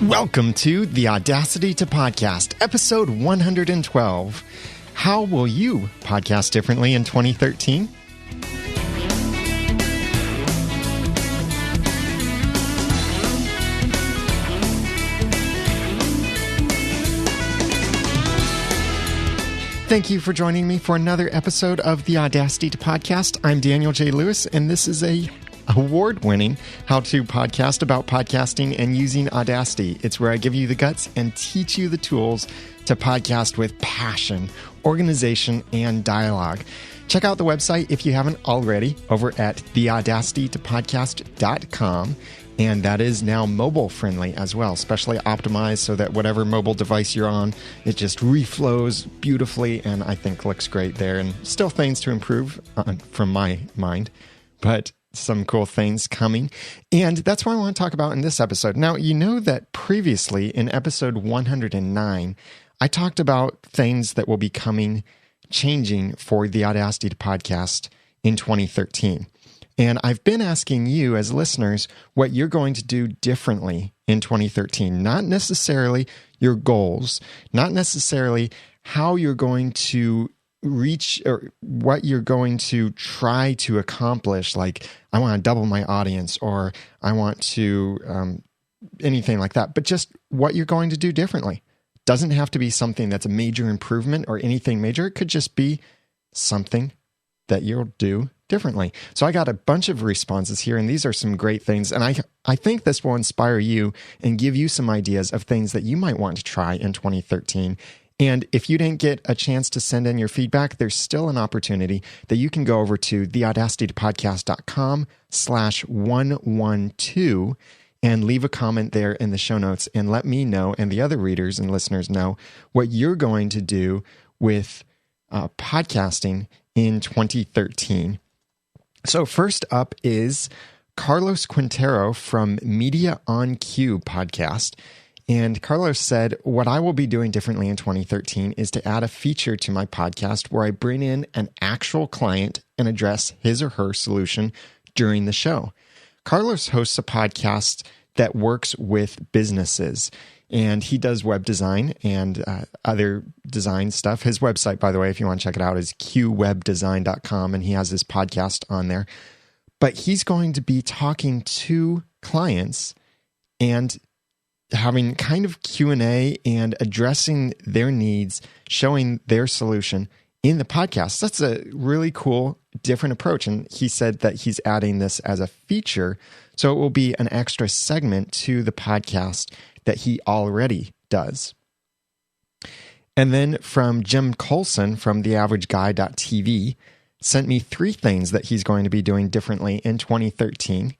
Welcome to the Audacity to Podcast, episode 112. How will you podcast differently in 2013? Thank you for joining me for another episode of the Audacity to Podcast. I'm Daniel J. Lewis, and this is a award-winning how-to podcast about podcasting and using Audacity. It's where I give you the guts and teach you the tools to podcast with passion, organization, and dialogue. Check out the website if you haven't already over at theaudacitytopodcast.com. And that is now mobile-friendly as well, specially optimized so that whatever mobile device you're on, it just reflows beautifully and I think looks great there. And still things to improve from my mind, but some cool things coming. And that's what I want to talk about in this episode. Now, you know that previously in episode 109, I talked about things that will be changing for the Audacity to Podcast in 2013. And I've been asking you as listeners what you're going to do differently in 2013. Not necessarily your goals, not necessarily how you're going to reach or what you're going to try to accomplish. Like, I want to double my audience or I want to anything like that, but just what you're going to do differently. Doesn't have to be something that's a major improvement or anything major. It could just be something that you'll do differently. So I got a bunch of responses here, and these are some great things. And I think this will inspire you and give you some ideas of things that you might want to try in 2013. And if you didn't get a chance to send in your feedback, there's still an opportunity that you can go over to theaudacitytopodcast.com/112 and leave a comment there in the show notes and let me know and the other readers and listeners know what you're going to do with podcasting in 2013. So first up is Carlos Quintero from Media on Cue podcast. And Carlos said, what I will be doing differently in 2013 is to add a feature to my podcast where I bring in an actual client and address his or her solution during the show. Carlos hosts a podcast that works with businesses, and he does web design and other design stuff. His website, by the way, if you want to check it out, is qwebdesign.com, and he has his podcast on there. But he's going to be talking to clients and having kind of Q&A and addressing their needs, showing their solution in the podcast. That's a really cool, different approach. And he said that he's adding this as a feature, so it will be an extra segment to the podcast that he already does. And then from Jim Colson from theaverageguy.tv sent me 3 things that he's going to be doing differently in 2013.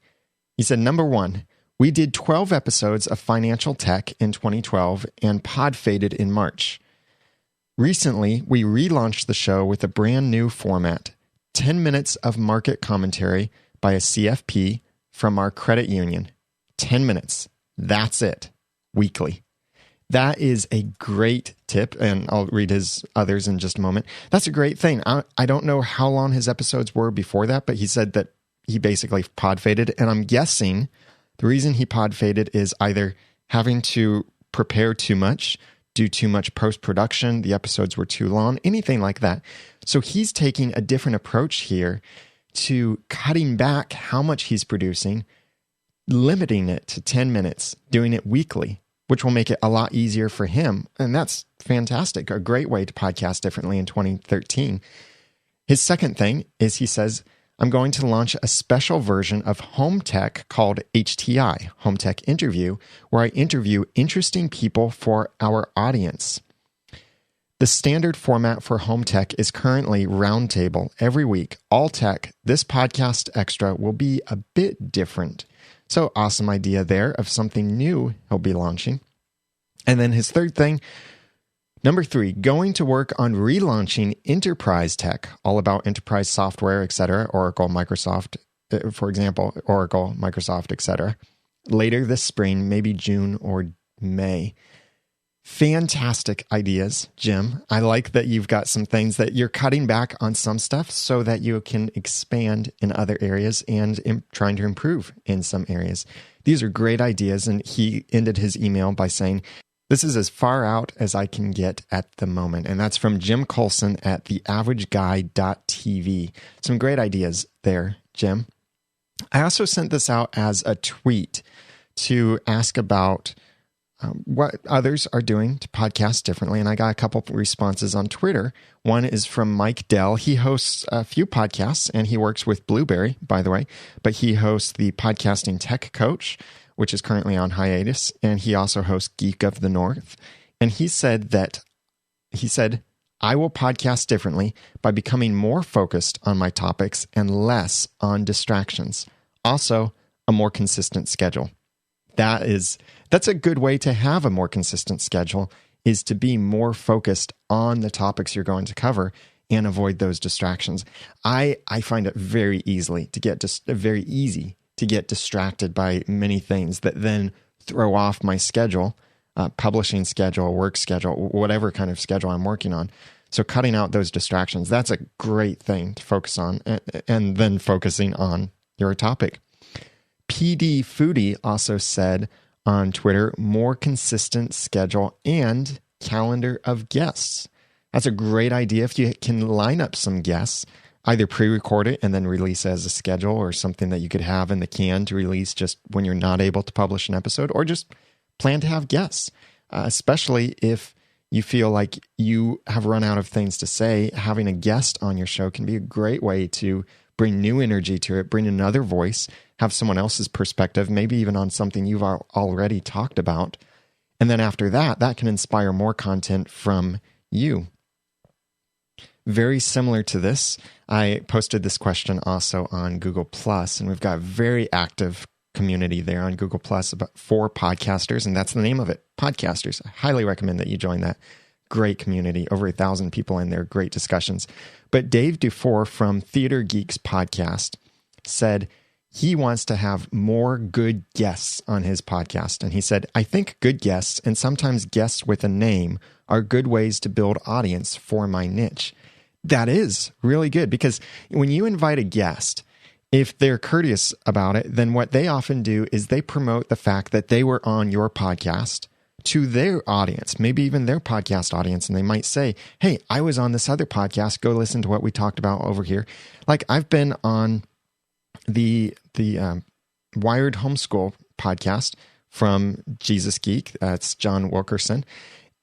He said, number 1, we did 12 episodes of financial tech in 2012 and pod faded in March. Recently, we relaunched the show with a brand new format, 10 minutes of market commentary by a CFP from our credit union. 10 minutes. That's it. Weekly. That is a great tip, and I'll read his others in just a moment. That's a great thing. I don't know how long his episodes were before that, but he said that he basically pod faded, and I'm guessing the reason he pod faded is either having to prepare too much, do too much post-production, the episodes were too long, anything like that. So he's taking a different approach here to cutting back how much he's producing, limiting it to 10 minutes, doing it weekly, which will make it a lot easier for him. And that's fantastic, a great way to podcast differently in 2013. His second thing is he says, I'm going to launch a special version of Home Tech called HTI, Home Tech Interview, where I interview interesting people for our audience. The standard format for Home Tech is currently Roundtable every week, all tech. This podcast extra will be a bit different. So awesome idea there of something new he'll be launching. And then his third thing, number 3, going to work on relaunching enterprise tech, all about enterprise software, etc., Oracle, Microsoft, for example, Oracle, Microsoft, etc., later this spring, maybe June or May. Fantastic ideas, Jim. I like that you've got some things that you're cutting back on some stuff so that you can expand in other areas and trying to improve in some areas. These are great ideas. And he ended his email by saying, "This is as far out as I can get at the moment." And that's from Jim Colson at theaverageguy.tv. Some great ideas there, Jim. I also sent this out as a tweet to ask about what others are doing to podcast differently. And I got a couple of responses on Twitter. One is from Mike Dell. He hosts a few podcasts and he works with Blueberry, by the way, but he hosts the Podcasting Tech Coach, which is currently on hiatus. And he also hosts Geek of the North. And he said, "I will podcast differently by becoming more focused on my topics and less on distractions. Also, a more consistent schedule." That's a good way to have a more consistent schedule, is to be more focused on the topics you're going to cover and avoid those distractions. I find it very easy to get distracted by many things that then throw off my schedule, publishing schedule, work schedule, whatever kind of schedule I'm working on. So cutting out those distractions, that's a great thing to focus on, and then focusing on your topic. PD Foodie also said on Twitter, more consistent schedule and calendar of guests. That's a great idea. If you can line up some guests, either pre-record it and then release as a schedule, or something that you could have in the can to release just when you're not able to publish an episode, or just plan to have guests, especially if you feel like you have run out of things to say. Having a guest on your show can be a great way to bring new energy to it, bring another voice, have someone else's perspective, maybe even on something you've already talked about. And then after that, that can inspire more content from you. Very similar to this, I posted this question also on Google+, and we've got a very active community there on Google+, for podcasters, and that's the name of it, Podcasters. I highly recommend that you join that. Great community, over 1,000 people in there, great discussions. But Dave Dufour from Theater Geeks podcast said he wants to have more good guests on his podcast. And he said, "I think good guests, and sometimes guests with a name, are good ways to build audience for my niche." That is really good, because when you invite a guest, if they're courteous about it, then what they often do is they promote the fact that they were on your podcast to their audience, maybe even their podcast audience. And they might say, "Hey, I was on this other podcast. Go listen to what we talked about over here." Like, I've been on the Wired Homeschool podcast from Jesus Geek. That's John Wilkerson.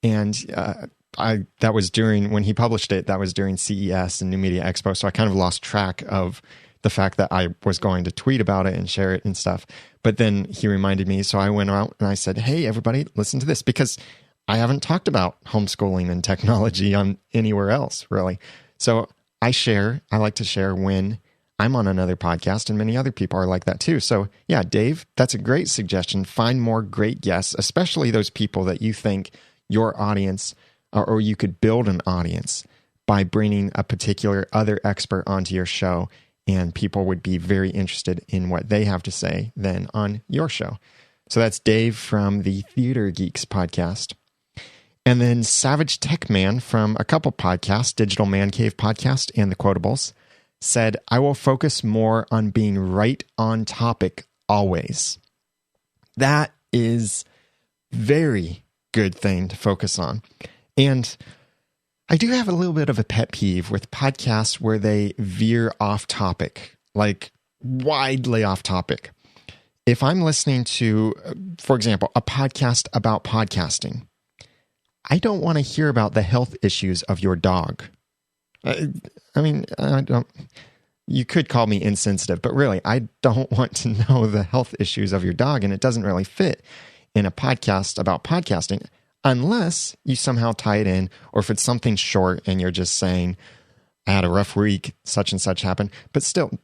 And that was during, when he published it, that was during CES and New Media Expo. So I kind of lost track of the fact that I was going to tweet about it and share it and stuff. But then he reminded me, so I went out and I said, "Hey, everybody, listen to this," because I haven't talked about homeschooling and technology on anywhere else, really. So I like to share when I'm on another podcast, and many other people are like that too. So yeah, Dave, that's a great suggestion. Find more great guests, especially those people that you think your audience, or you could build an audience by bringing a particular other expert onto your show, and people would be very interested in what they have to say then on your show. So that's Dave from the Theater Geeks podcast. And then Savage Tech Man from a couple podcasts, Digital Man Cave podcast and The Quotables, said, "I will focus more on being right on topic always." That is very good thing to focus on. And I do have a little bit of a pet peeve with podcasts where they veer off topic, like widely off topic. If I'm listening to, for example, a podcast about podcasting, I don't want to hear about the health issues of your dog. I don't. You could call me insensitive, but really, I don't want to know the health issues of your dog, and it doesn't really fit in a podcast about podcasting, unless you somehow tie it in, or if it's something short and you're just saying, "I had a rough week, such and such happened." But still,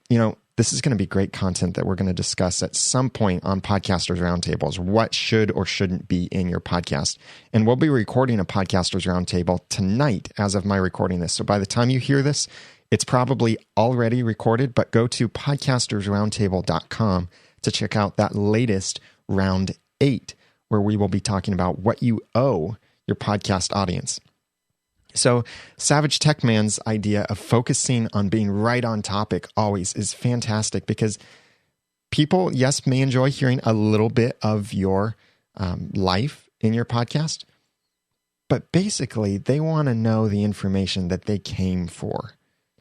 this is going to be great content that we're going to discuss at some point on Podcasters Roundtables, what should or shouldn't be in your podcast. And we'll be recording a Podcasters Roundtable tonight as of my recording this. So by the time you hear this, it's probably already recorded, but go to podcastersroundtable.com to check out that latest round 8, where we will be talking about what you owe your podcast audience. So Savage Tech Man's idea of focusing on being right on topic always is fantastic, because people, yes, may enjoy hearing a little bit of your life in your podcast, but basically they want to know the information that they came for.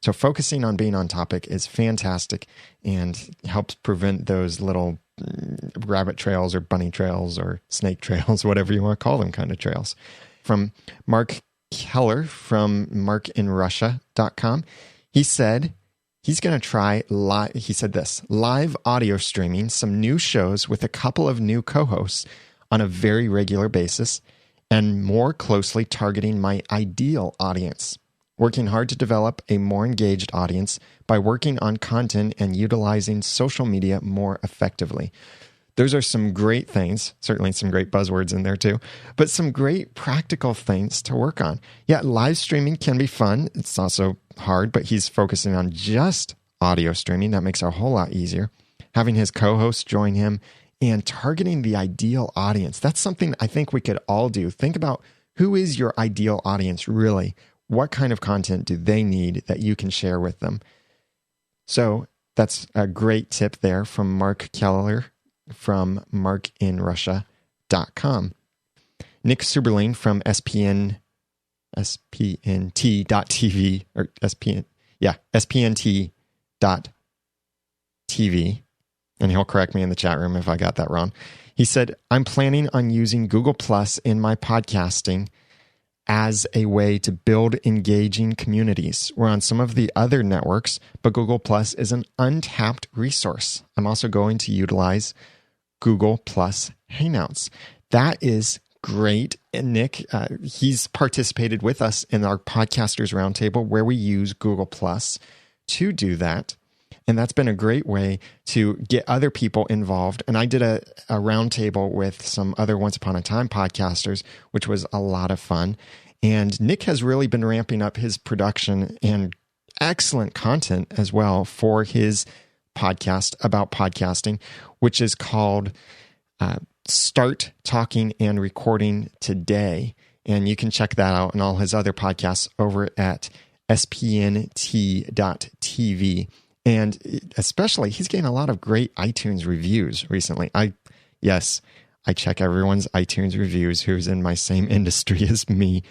So focusing on being on topic is fantastic and helps prevent those little rabbit trails or bunny trails or snake trails, whatever you want to call them, kind of trails. From Mark Keller from markinrussia.com, he said he's going to try live audio streaming some new shows with a couple of new co-hosts on a very regular basis and more closely targeting my ideal audience. Working hard to develop a more engaged audience by working on content and utilizing social media more effectively. Those are some great things, certainly some great buzzwords in there too, but some great practical things to work on. Yeah, live streaming can be fun. It's also hard, but he's focusing on just audio streaming. That makes it a whole lot easier. Having his co-host join him and targeting the ideal audience. That's something I think we could all do. Think about, who is your ideal audience really? What kind of content do they need that you can share with them? So that's a great tip there from Mark Keller from markinrussia.com. Nick Suberline from spnt.tv, or spnt.tv, and he'll correct me in the chat room if I got that wrong. He said, I'm planning on using Google Plus in my podcasting as a way to build engaging communities. We're on some of the other networks, but Google Plus is an untapped resource. I'm also going to utilize Google Plus Hangouts. That is great. And Nick, he's participated with us in our Podcasters Roundtable, where we use Google Plus to do that. And that's been a great way to get other people involved. And I did a roundtable with some other Once Upon a Time podcasters, which was a lot of fun. And Nick has really been ramping up his production and excellent content as well for his podcast about podcasting, which is called Start Talking and Recording Today. And you can check that out and all his other podcasts over at spnt.tv. And especially, he's getting a lot of great iTunes reviews recently. I check everyone's iTunes reviews who's in my same industry as me,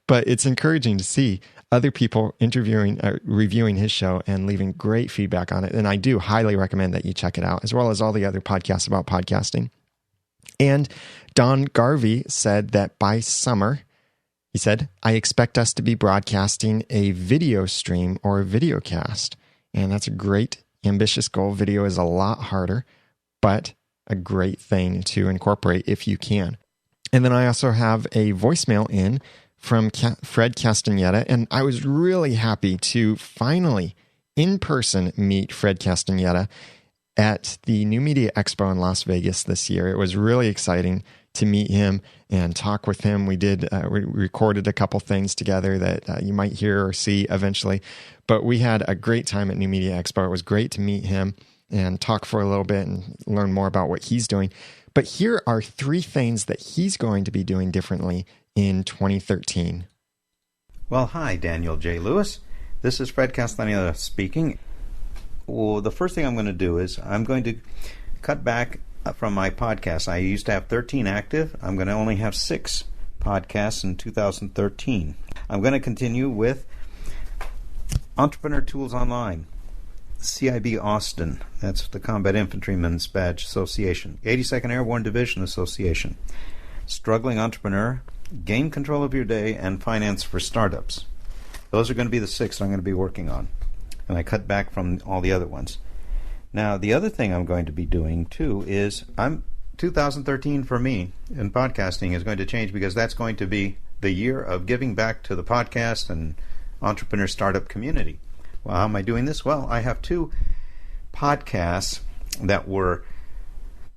but it's encouraging to see other people reviewing his show and leaving great feedback on it. And I do highly recommend that you check it out, as well as all the other podcasts about podcasting. And Don Garvey said that by summer, he said, I expect us to be broadcasting a video stream or a video cast. And that's a great, ambitious goal. Video is a lot harder, but a great thing to incorporate if you can. And then I also have a voicemail in from Fred Castaneda, and I was really happy to finally, in person, meet Fred Castaneda at the New Media Expo in Las Vegas this year. It was really exciting to meet him and talk with him. We did recorded a couple things together that you might hear or see eventually, but we had a great time at New Media Expo. It was great to meet him and talk for a little bit and learn more about what he's doing. But here are 3 things that he's going to be doing differently in 2013. Well, hi, Daniel J. Lewis. This is Fred Castaneda speaking. Well, the first thing I'm going to do is I'm going to cut back from my podcast. I used to have 13 active. I'm going to only have 6 podcasts in 2013. I'm going to continue with Entrepreneur Tools Online, CIB Austin, that's the Combat Infantrymen's Badge Association, 82nd Airborne Division Association, Struggling Entrepreneur, Gain Control of Your Day, and Finance for Startups. Those are going to be the 6 I'm going to be working on. And I cut back from all the other ones. Now, the other thing I'm going to be doing, too, is 2013 for me in podcasting is going to change, because that's going to be the year of giving back to the podcast and entrepreneur startup community. Well, how am I doing this? Well, I have 2 podcasts that were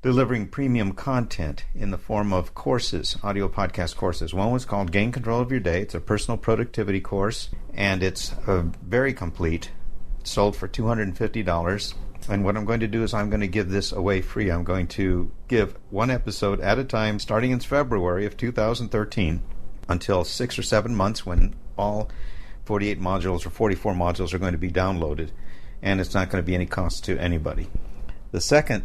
delivering premium content in the form of courses, audio podcast courses. One was called Gain Control of Your Day. It's a personal productivity course, and it's very complete. It's sold for $250. And what I'm going to do is I'm going to give this away free. I'm going to give 1 episode at a time starting in February of 2013. until 6 or 7 months when all 48 modules or 44 modules are going to be downloaded, and it's not going to be any cost to anybody. The second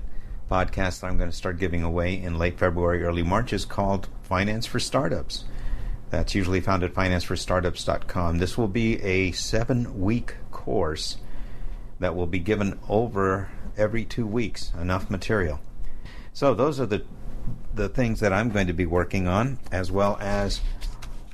podcast that I'm going to start giving away in late February, early March is called Finance for Startups. That's usually found at financeforstartups.com. This will be a 7-week course that will be given over every 2 weeks, enough material. So those are the things that I'm going to be working on, as well as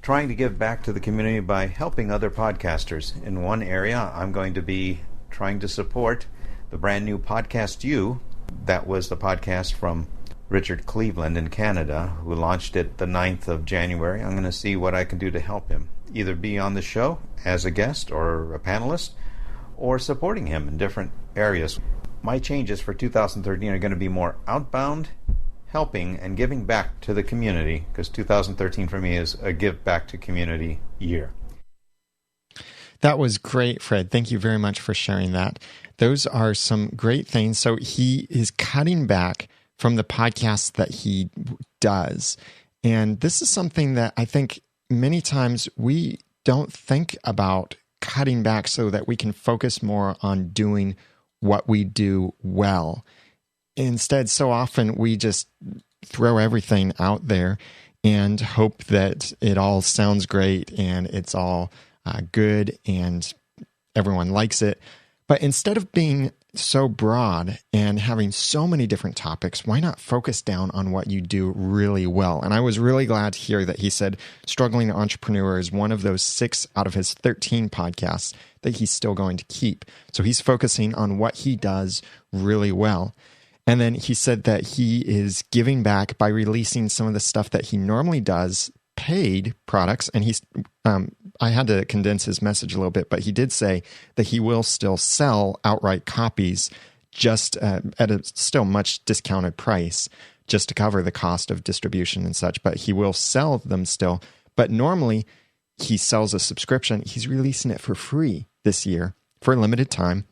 trying to give back to the community by helping other podcasters. In one area, I'm going to be trying to support the brand new Podcast U. That was the podcast from Richard Cleveland in Canada, who launched it the 9th of January. I'm going to see what I can do to help him, either be on the show as a guest or a panelist, or supporting him in different areas. My changes for 2013 are going to be more outbound, helping and giving back to the community, because 2013 for me is a give back to community year. That was great, Fred. Thank you very much for sharing that. Those are some great things. So he is cutting back from the podcasts that he does. And this is something that I think many times we don't think about cutting back so that we can focus more on doing what we do well. Instead, so often we just throw everything out there and hope that it all sounds great and it's all good and everyone likes it. But instead of being so broad and having so many different topics, why not focus down on what you do really well? And I was really glad to hear that he said Struggling Entrepreneur is one of those 6 out of his 13 podcasts that he's still going to keep. So he's focusing on what he does really well. And then he said that he is giving back by releasing some of the stuff that he normally does, paid products. And I had to condense his message a little bit, but he did say that he will still sell outright copies just at a still much discounted price, just to cover the cost of distribution and such. But he will sell them still. But normally he sells a subscription. He's releasing it for free this year for a limited time.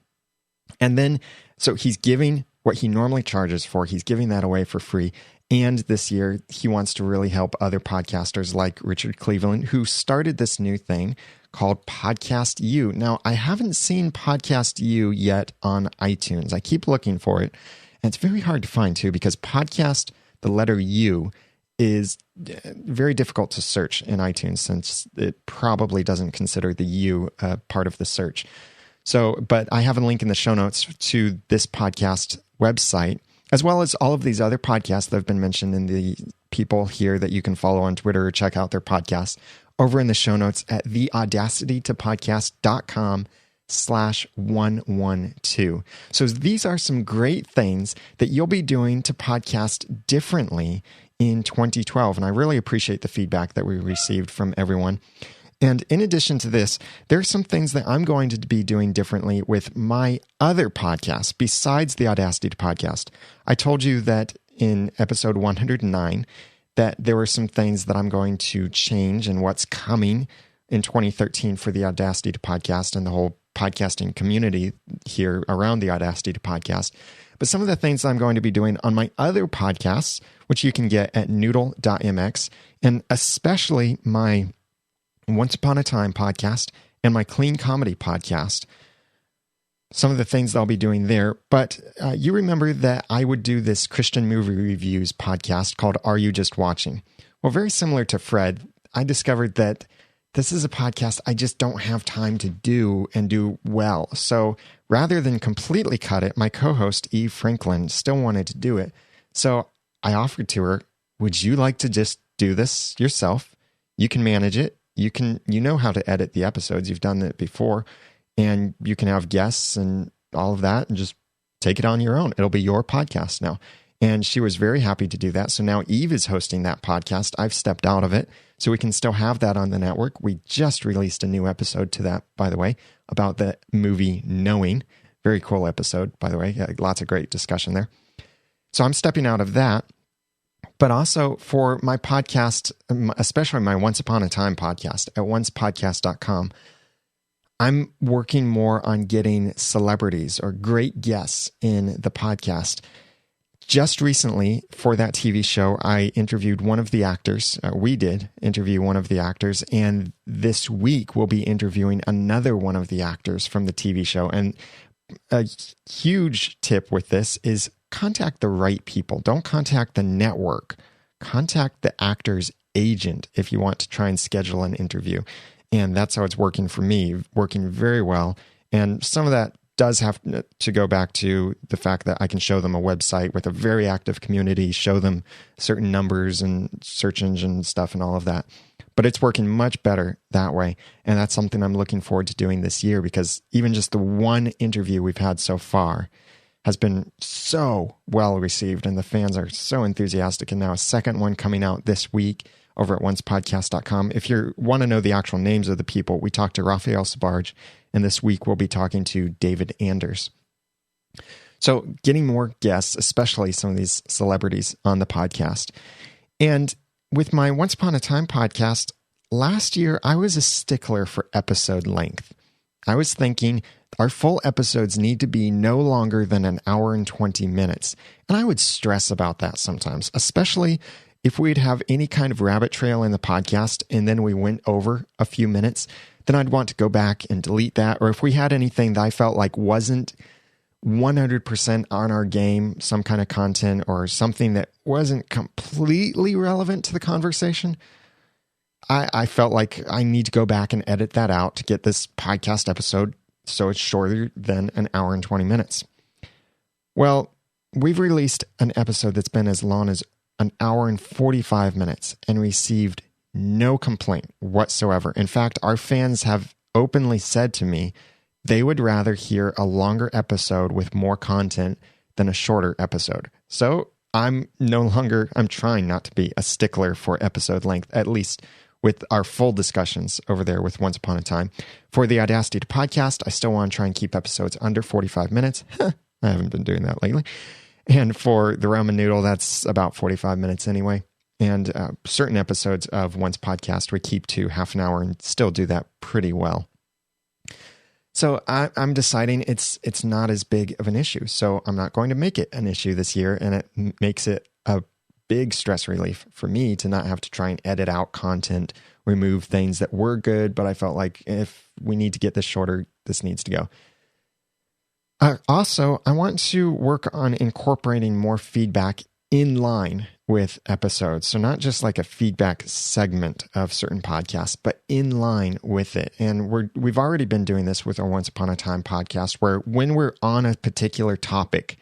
And then, so he's giving what he normally charges for, he's giving that away for free. And this year, he wants to really help other podcasters like Richard Cleveland, who started this new thing called Podcast U. Now, I haven't seen Podcast U yet on iTunes. I keep looking for it. And it's very hard to find, too, because podcast, the letter U, is very difficult to search in iTunes since it probably doesn't consider the U part of the search. So, but I have a link in the show notes to this podcast website, as well as all of these other podcasts that have been mentioned in the people here that you can follow on Twitter or check out their podcasts over in the show notes at theaudacitytopodcast.com/112. So these are some great things that you'll be doing to podcast differently in 2012. And I really appreciate the feedback that we received from everyone. And in addition to this, there are some things that I'm going to be doing differently with my other podcasts besides the Audacity podcast. I told you that in episode 109 that there were some things that I'm going to change and what's coming in 2013 for the Audacity podcast and the whole podcasting community here around the Audacity podcast. But some of the things I'm going to be doing on my other podcasts, which you can get at noodle.mx, and especially my Once Upon a Time podcast and my Clean Comedy podcast, some of the things that I'll be doing there. But you remember that I would do this Christian movie reviews podcast called Are You Just Watching? Well, very similar to Fred, I discovered that this is a podcast I just don't have time to do and do well. So rather than completely cut it, my co-host Eve Franklin still wanted to do it. So I offered to her, would you like to just do this yourself? You can manage it. You know how to edit the episodes. You've done it before, and you can have guests and all of that and just take it on your own. It'll be your podcast now. And she was very happy to do that. So now Eve is hosting that podcast. I've stepped out of it so we can still have that on the network. We just released a new episode to that, by the way, about the movie Knowing. Very cool episode, by the way. Yeah, lots of great discussion there. So I'm stepping out of that. But also for my podcast, especially my Once Upon a Time podcast at oncepodcast.com, I'm working more on getting celebrities or great guests in the podcast just recently for that TV show, I interviewed one of the actors. We did interview one of the actors. And this week we'll be interviewing another one of the actors from the TV show. And a huge tip with this is contact the right people. Don't contact the network. Contact the actor's agent if you want to try and schedule an interview. And that's how it's working for me, working very well. And some of that does have to go back to the fact that I can show them a website with a very active community, show them certain numbers and search engine stuff and all of that. But it's working much better that way. And that's something I'm looking forward to doing this year, because even just the one interview we've had so far has been so well received and the fans are so enthusiastic. And now a second one coming out this week over at oncepodcast.com. If you want to know the actual names of the people, we talked to Raphael Sabarge, and this week we'll be talking to David Anders. So getting more guests, especially some of these celebrities on the podcast. And with my Once Upon a Time podcast, last year I was a stickler for episode length. I was thinking our full episodes need to be no longer than an hour and 20 minutes. And I would stress about that sometimes, especially if we'd have any kind of rabbit trail in the podcast and then we went over a few minutes, then I'd want to go back and delete that. Or if we had anything that I felt like wasn't 100% on our game, some kind of content or something that wasn't completely relevant to the conversation, I felt like I need to go back and edit that out to get this podcast episode so it's shorter than an hour and 20 minutes. Well, we've released an episode that's been as long as an hour and 45 minutes and received no complaint whatsoever. In fact, our fans have openly said to me they would rather hear a longer episode with more content than a shorter episode. So I'm trying not to be a stickler for episode length, at least with our full discussions over there with Once Upon a Time. For the Audacity to podcast, I still want to try and keep episodes under 45 minutes. I haven't been doing that lately. And for the Ramen Noodle, that's about 45 minutes anyway. And certain episodes of Once Podcast we keep to half an hour and still do that pretty well. So I'm deciding it's not as big of an issue. So I'm not going to make it an issue this year. And it makes it a big stress relief for me to not have to try and edit out content, remove things that were good. But I felt like if we need to get this shorter, this needs to go. Also, I want to work on incorporating more feedback in line with episodes. So not just like a feedback segment of certain podcasts, but in line with it. And we've already been doing this with our Once Upon a Time podcast, where when we're on a particular topic,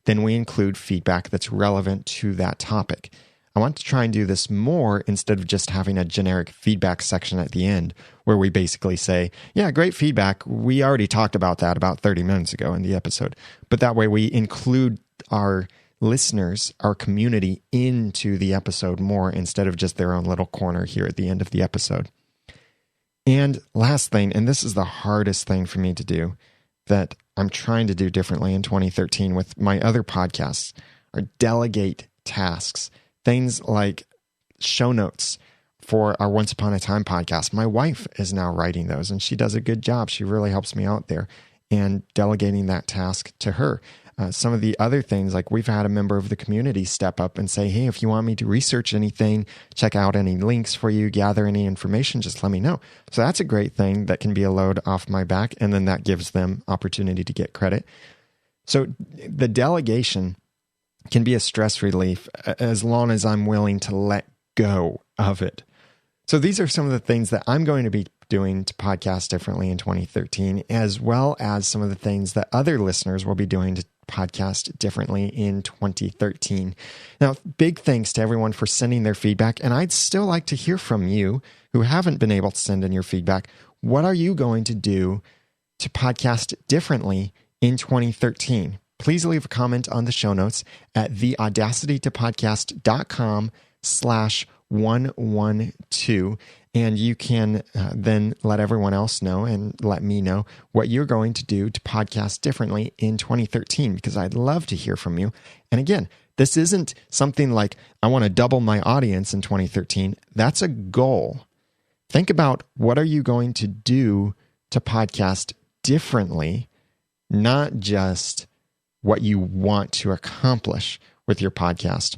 then we include feedback that's relevant to that topic. I want to try and do this more instead of just having a generic feedback section at the end where we basically say, yeah, great feedback. We already talked about that about 30 minutes ago in the episode. But that way we include our listeners, our community, into the episode more instead of just their own little corner here at the end of the episode. And last thing, and this is the hardest thing for me to do that I'm trying to do differently in 2013 with my other podcasts, are delegate tasks. Things like show notes for our Once Upon a Time podcast. My wife is now writing those, and she does a good job. She really helps me out there, and delegating that task to her. Some of the other things, like we've had a member of the community step up and say, hey, if you want me to research anything, check out any links for you, gather any information, just let me know. So that's a great thing that can be a load off my back, and then that gives them opportunity to get credit. So the delegation can be a stress relief as long as I'm willing to let go of it. So these are some of the things that I'm going to be doing to podcast differently in 2013, as well as some of the things that other listeners will be doing to podcast differently in 2013. Now, big thanks to everyone for sending their feedback. And I'd still like to hear from you who haven't been able to send in your feedback. What are you going to do to podcast differently in 2013? Please leave a comment on the show notes at theaudacitytopodcast.com/112. And you can then let everyone else know and let me know what you're going to do to podcast differently in 2013, because I'd love to hear from you. And again, this isn't something like I want to double my audience in 2013. That's a goal. Think about what are you going to do to podcast differently, not just what you want to accomplish. with your podcast.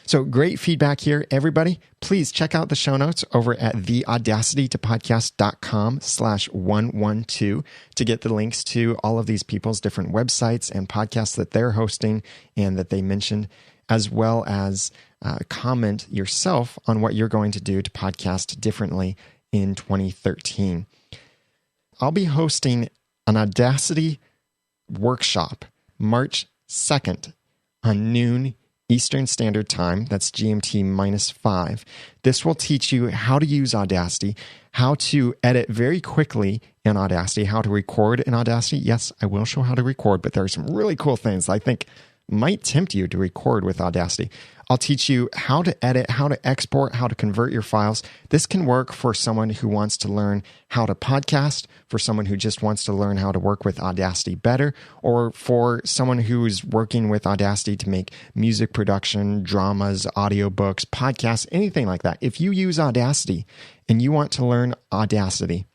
So great feedback here, everybody. Please check out the show notes over at theaudacitytopodcast.com/112 to get the links to all of these people's different websites and podcasts that they're hosting and that they mentioned, as well as comment yourself on what you're going to do to podcast differently in 2013. I'll be hosting an Audacity workshop March 2nd on noon Eastern Standard Time. That's GMT -5. This will teach you how to use Audacity, how to edit very quickly in Audacity, how to record in Audacity. Yes, I will show how to record, but there are some really cool things I think might tempt you to record with Audacity. I'll teach you how to edit, how to export, how to convert your files. This can work for someone who wants to learn how to podcast, for someone who just wants to learn how to work with Audacity better, or for someone who's working with Audacity to make music production, dramas, audiobooks, podcasts, anything like that. If you use Audacity and you want to learn Audacity,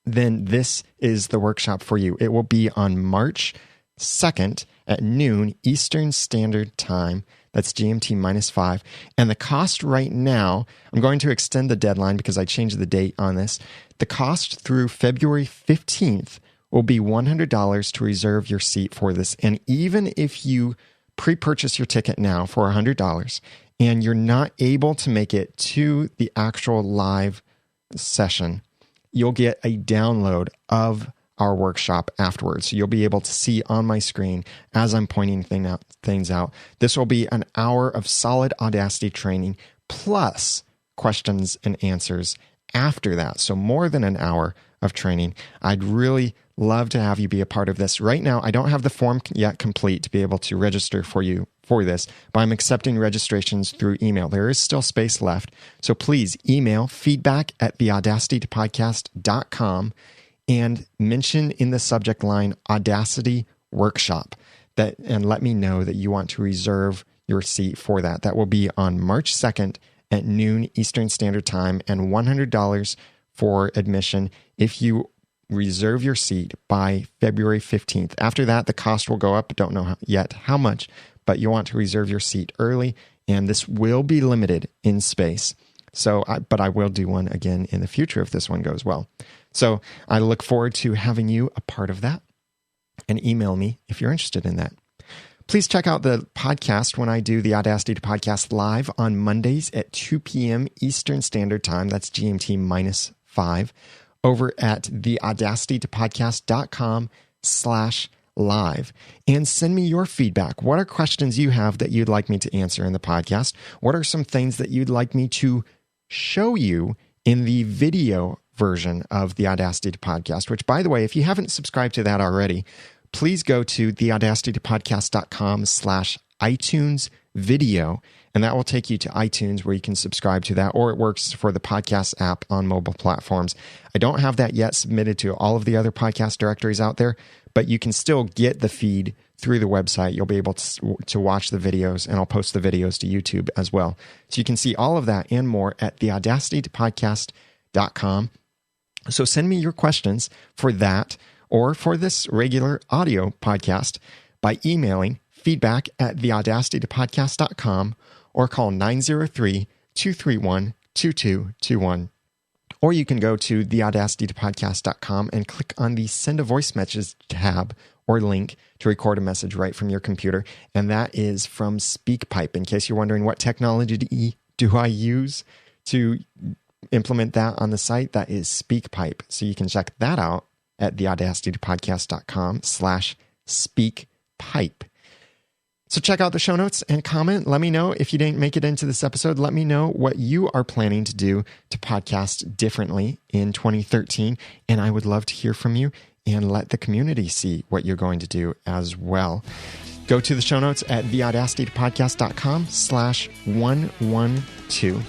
then this is the workshop for you. It will be on March 2nd at noon Eastern Standard Time. That's GMT -5. And the cost right now, I'm going to extend the deadline because I changed the date on this. The cost through February 15th will be $100 to reserve your seat for this. And even if you pre-purchase your ticket now for $100 and you're not able to make it to the actual live session, you'll get a download of our workshop afterwards. So you'll be able to see on my screen as I'm pointing things out. This will be an hour of solid Audacity training plus questions and answers after that. So more than an hour of training. I'd really love to have you be a part of this. Right now, I don't have the form yet complete to be able to register for you for this, but I'm accepting registrations through email. There is still space left. So please email feedback@theaudacitytopodcast.com and mention in the subject line Audacity Workshop and let me know that you want to reserve your seat for that. That will be on March 2nd at noon Eastern Standard Time and $100 for admission if you reserve your seat by February 15th. After that, the cost will go up. Don't know yet how much, but you want to reserve your seat early, and this will be limited in space. But I will do one again in the future if this one goes well. So I look forward to having you a part of that, and email me if you're interested in that. Please check out the podcast when I do the Audacity to Podcast live on Mondays at 2 p.m. Eastern Standard Time. That's GMT -5 over at theaudacitytopodcast.com/live. And send me your feedback. What are questions you have that you'd like me to answer in the podcast? What are some things that you'd like me to show you in the video version of the Audacity to Podcast, which, by the way, if you haven't subscribed to that already, please go to theaudacitytopodcast.com/iTunes video, and that will take you to iTunes where you can subscribe to that, or it works for the podcast app on mobile platforms. I don't have that yet submitted to all of the other podcast directories out there, but you can still get the feed through the website. You'll be able to watch the videos, and I'll post the videos to YouTube as well. So you can see all of that and more at theaudacitytopodcast.com. So send me your questions for that or for this regular audio podcast by emailing feedback@theaudacitytopodcast.com or call 903-231-2221. Or you can go to theaudacitytopodcast.com and click on the Send a Voice Message tab or link to record a message right from your computer. And that is from SpeakPipe. In case you're wondering what technology do I use to implement that on the site, that is SpeakPipe. So you can check that out at theaudacitytopodcast.com/SpeakPipe. So check out the show notes and comment. Let me know if you didn't make it into this episode. Let me know what you are planning to do to podcast differently in 2013. And I would love to hear from you and let the community see what you're going to do as well. Go to the show notes at theaudacitytopodcast.com/112.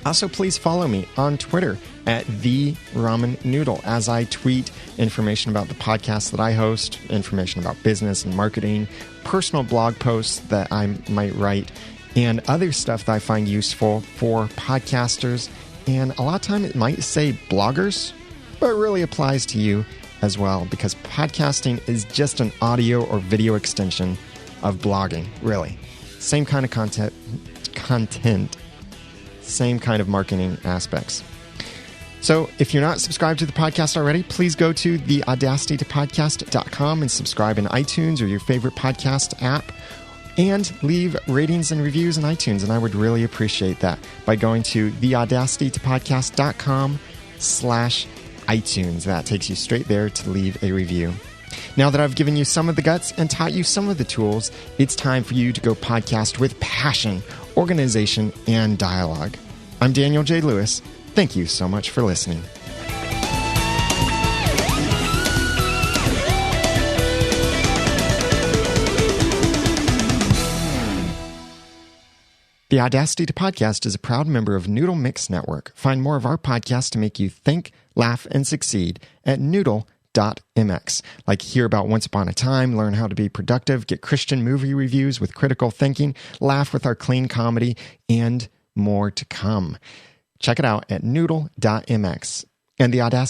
Also, please follow me on Twitter at The Ramen Noodle as I tweet information about the podcast that I host, information about business and marketing, personal blog posts that I might write, and other stuff that I find useful for podcasters. And a lot of time it might say bloggers, but it really applies to you as well, because podcasting is just an audio or video extension of blogging, really. Same kind of content, same kind of marketing aspects. So if you're not subscribed to the podcast already, please go to theaudacitytopodcast.com and subscribe in iTunes or your favorite podcast app, and leave ratings and reviews in iTunes. And I would really appreciate that by going to theaudacitytopodcast.com/iTunes. That takes you straight there to leave a review. Now that I've given you some of the guts and taught you some of the tools, it's time for you to go podcast with passion, organization, and dialogue. I'm Daniel J. Lewis. Thank you so much for listening. The Audacity to Podcast is a proud member of Noodle Mix Network. Find more of our podcasts to make you think, laugh, and succeed at noodle.mx. Like hear about Once Upon a Time, learn how to be productive, get Christian movie reviews with critical thinking, laugh with our clean comedy, and more to come. Check it out at noodle.mx. And the Audacity